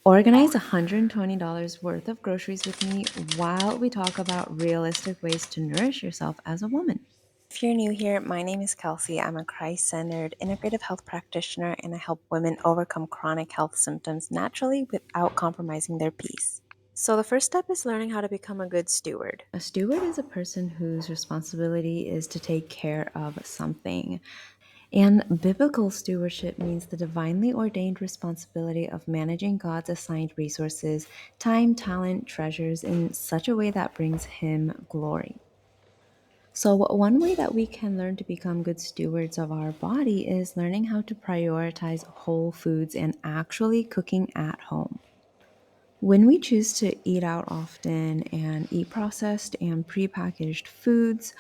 Organize $120 worth of groceries with me while we talk about realistic ways to nourish yourself as a woman. If you're new here, my name is Kelsey. I'm a Christ centered integrative health practitioner, and I help women overcome chronic health symptoms naturally without compromising their peace. So, the first step is learning how to become a good steward. A steward is a person whose responsibility is to take care of something. And biblical stewardship means the divinely ordained responsibility of managing God's assigned resources, time, talent, treasures in such a way that brings Him glory. So, one way that we can learn to become good stewards of our body is learning how to prioritize whole foods and actually cooking at home. When we choose to eat out often and eat processed and prepackaged foods,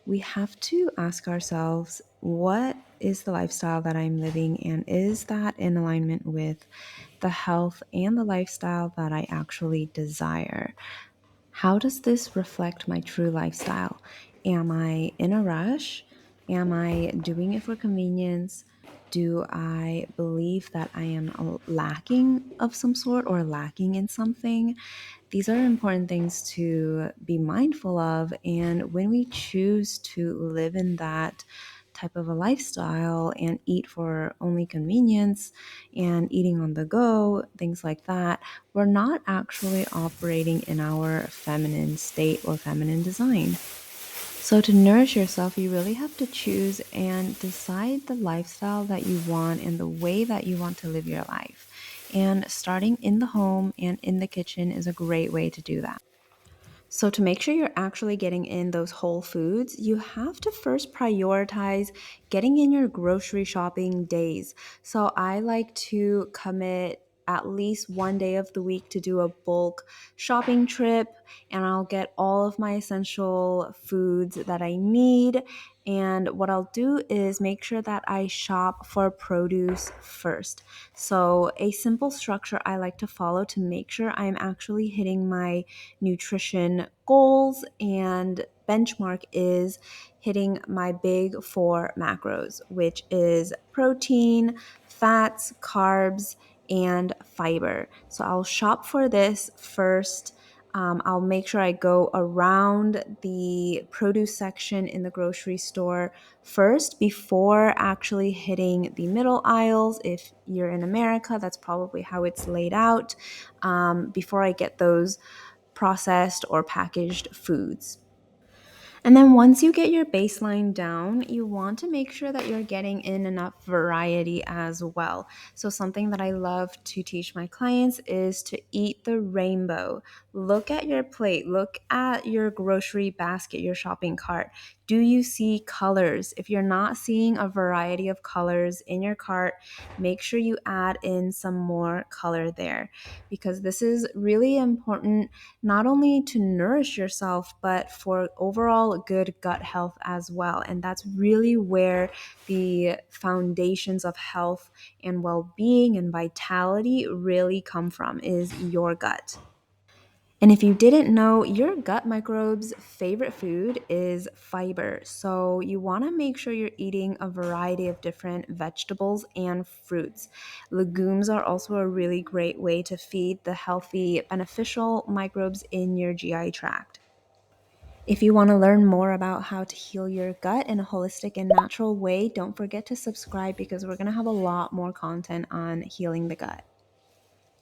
we have to ask ourselves, what is the lifestyle that I'm living, and is that in alignment with the health and the lifestyle that I actually desire? How does this reflect my true lifestyle? Am I in a rush? Am I doing it for convenience? Do I believe that I am lacking of some sort or lacking in something? These are important things to be mindful of. And when we choose to live in that type of a lifestyle and eat for only convenience and eating on the go, things like that, we're not actually operating in our feminine state or feminine design. So, to nourish yourself, you really have to choose and decide the lifestyle that you want and the way that you want to live your life. And starting in the home and in the kitchen is a great way to do that. So, to make sure you're actually getting in those whole foods, you have to first prioritize getting in your grocery shopping days. So, I like to commit at least one day of the week to do a bulk shopping trip, and I'll get all of my essential foods that I need. And what I'll do is make sure that I shop for produce first. So, a simple structure I like to follow to make sure I'm actually hitting my nutrition goals and benchmark is hitting my big four macros, which is protein, fats, carbs, and fiber. So I'll shop for this first. I'll make sure I go around the produce section in the grocery store first before actually hitting the middle aisles. If you're in America, that's probably how it's laid out. Before I get those processed or packaged foods. And then once you get your baseline down, you want to make sure that you're getting in enough variety as well. So, something that I love to teach my clients is to eat the rainbow. Look at your plate, look at your grocery basket, your shopping cart. Do you see colors? If you're not seeing a variety of colors in your cart, make sure you add in some more color there, because this is really important not only to nourish yourself, but for overall good gut health as well. And that's really where the foundations of health and well being and vitality really come from, is your gut. And if you didn't know, your gut microbes' favorite food is fiber. So you want to make sure you're eating a variety of different vegetables and fruits. Legumes are also a really great way to feed the healthy, beneficial microbes in your GI tract. If you want to learn more about how to heal your gut in a holistic and natural way, don't forget to subscribe, because we're going to have a lot more content on healing the gut.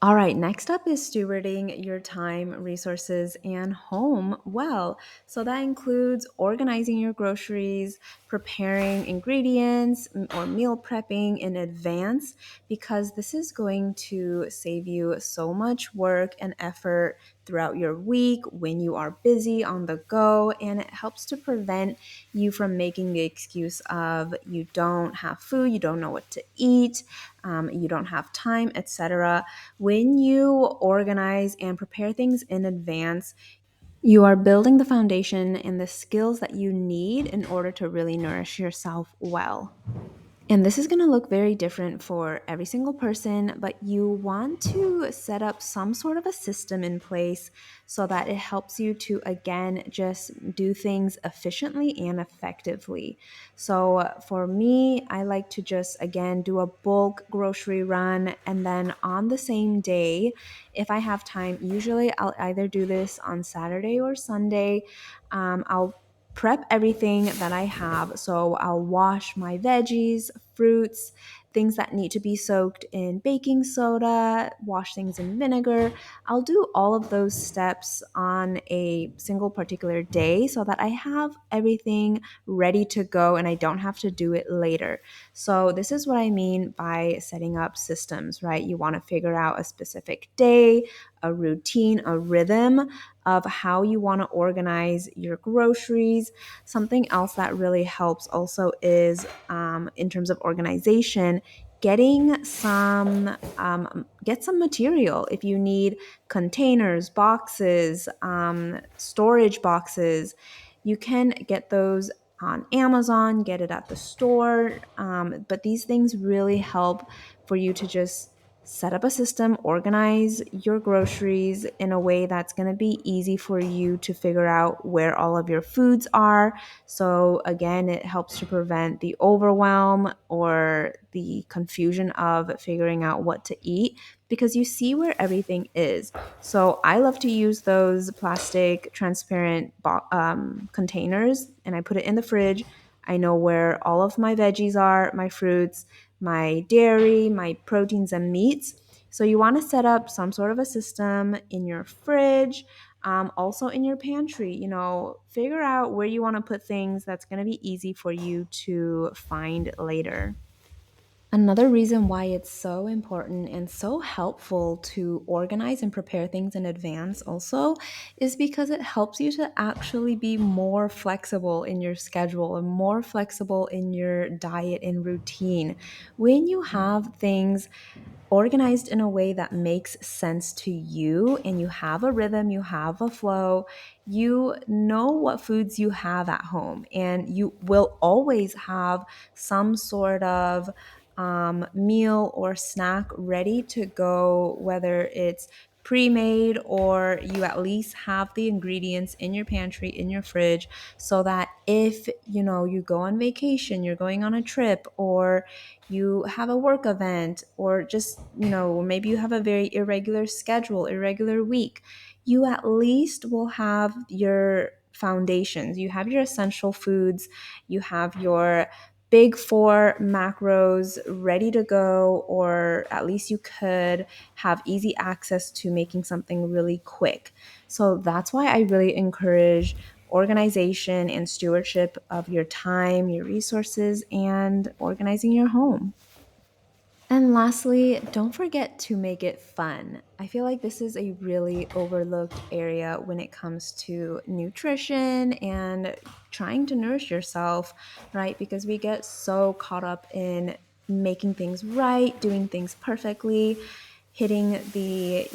All right, next up is stewarding your time, resources, and home well. So that includes organizing your groceries, preparing ingredients, or meal prepping in advance, because this is going to save you so much work and effort throughout your week when you are busy on the go, and it helps to prevent you from making the excuse of you don't have food, you don't know what to eat, you don't have time, etc. When you organize and prepare things in advance, you are building the foundation and the skills that you need in order to really nourish yourself well. And this is going to look very different for every single person, but you want to set up some sort of a system in place so that it helps you to, again, just do things efficiently and effectively. So for me, I like to just, again, do a bulk grocery run. And then on the same day, if I have time, usually I'll either do this on Saturday or Sunday. I'll prep everything that I have. So I'll wash my veggies, fruits, things that need to be soaked in baking soda, wash things in vinegar. I'll do all of those steps on a single particular day so that I have everything ready to go and I don't have to do it later. So, this is what I mean by setting up systems, right? You want to figure out a specific day, a routine, a rhythm of how you want to organize your groceries. Something else that really helps also is in terms of organization, getting get some material. If you need containers, boxes, storage boxes, you can get those on Amazon, get it at the store. But these things really help for you to just set up a system, organize your groceries in a way that's going to be easy for you to figure out where all of your foods are. So, again, it helps to prevent the overwhelm or the confusion of figuring out what to eat because you see where everything is. So, I love to use those plastic transparent containers and I put it in the fridge. I know where all of my veggies are, my fruits, my dairy, my proteins and meats. So you want to set up some sort of a system in your fridge, also in your pantry. Figure out where you want to put things that's going to be easy for you to find later. Another reason why it's so important and so helpful to organize and prepare things in advance also is because it helps you to actually be more flexible in your schedule and more flexible in your diet and routine. When you have things organized in a way that makes sense to you and you have a rhythm, you have a flow, you know what foods you have at home, and you will always have some sort of meal or snack ready to go, whether it's pre-made or you at least have the ingredients in your pantry in your fridge so that if you go on vacation, you're going on a trip, or you have a work event, or just maybe you have a very irregular schedule, irregular week, you at least will have your foundations, you have your essential foods, you have your big four macros ready to go, or at least you could have easy access to making something really quick. So that's why I really encourage organization and stewardship of your time, your resources, and organizing your home. And lastly, don't forget to make it fun. I feel like this is a really overlooked area when it comes to nutrition and trying to nourish yourself, right? Because we get so caught up in making things right, doing things perfectly, hitting the,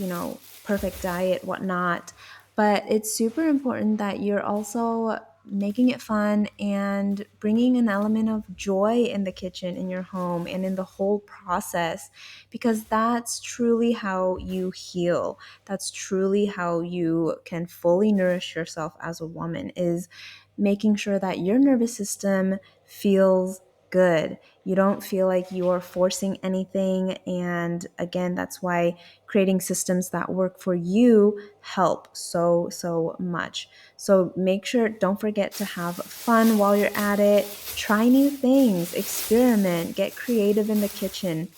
perfect diet, whatnot. But it's super important that you're also making it fun and bringing an element of joy in the kitchen, in your home, and in the whole process, because that's truly how you heal. That's truly how you can fully nourish yourself as a woman, is making sure that your nervous system feels good. You don't feel like you're forcing anything. And again, that's why creating systems that work for you help so much. So make sure, don't forget to have fun while you're at it. Try new things, experiment, get creative in the kitchen.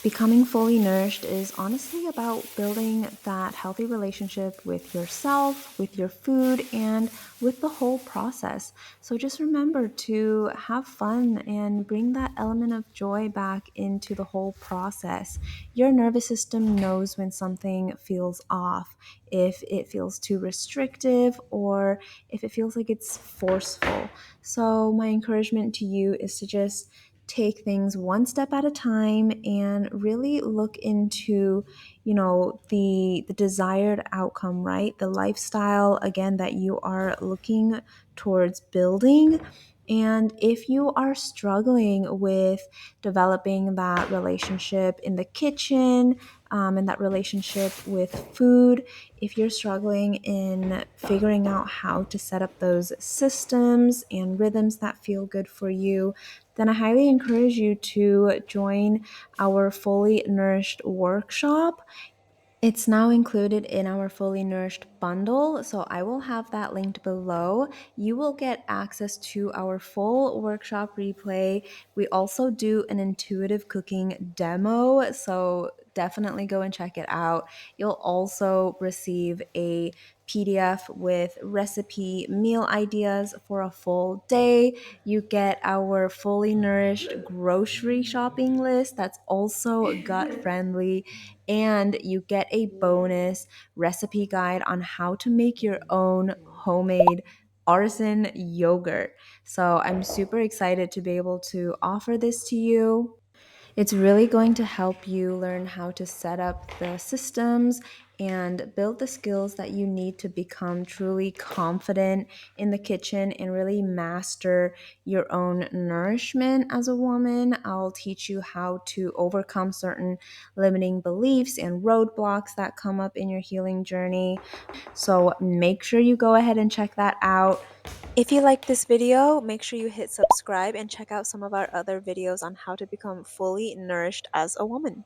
Becoming fully nourished is honestly about building that healthy relationship with yourself, with your food, and with the whole process. So just remember to have fun and bring that element of joy back into the whole process. Your nervous system knows when something feels off, if it feels too restrictive, or if it feels like it's forceful. So, my encouragement to you is to just take things one step at a time and really look into the desired outcome, right? The lifestyle, again, that you are looking towards building. And if you are struggling with developing that relationship in the kitchen, and that relationship with food, if you're struggling in figuring out how to set up those systems and rhythms that feel good for you, then I highly encourage you to join our Fully Nourished workshop. It's now included in our Fully Nourished bundle, so I will have that linked below. You will get access to our full workshop replay. We also do an intuitive cooking demo, so definitely go and check it out. You'll also receive a PDF with recipe meal ideas for a full day. You get our Fully Nourished grocery shopping list that's also gut friendly, and you get a bonus recipe guide on how to make your own homemade artisan yogurt. So I'm super excited to be able to offer this to you. It's really going to help you learn how to set up the systems and build the skills that you need to become truly confident in the kitchen and really master your own nourishment as a woman. I'll teach you how to overcome certain limiting beliefs and roadblocks that come up in your healing journey. So make sure you go ahead and check that out. If you like this video, make sure you hit subscribe and check out some of our other videos on how to become fully nourished as a woman.